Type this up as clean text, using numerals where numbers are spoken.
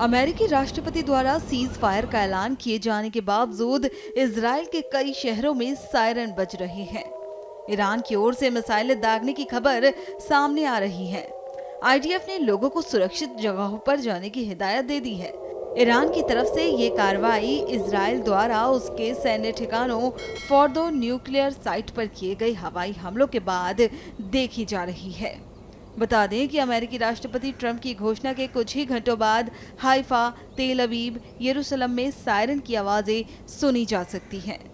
अमेरिकी राष्ट्रपति द्वारा सीज फायर का ऐलान किए जाने के बावजूद इजराइल के कई शहरों में सायरन बज रहे हैं। ईरान की ओर से मिसाइलें दागने की खबर सामने आ रही है। आईडीएफ ने लोगों को सुरक्षित जगहों पर जाने की हिदायत दे दी है। ईरान की तरफ से ये कार्रवाई इजराइल द्वारा उसके सैन्य ठिकानों फोर्दो न्यूक्लियर साइट पर किए गए हवाई हमलों के बाद देखी जा रही है। बता दें कि अमेरिकी राष्ट्रपति ट्रंप की घोषणा के कुछ ही घंटों बाद हाइफा, तेल अवीव, यरूशलेम में सायरन की आवाजें सुनी जा सकती हैं।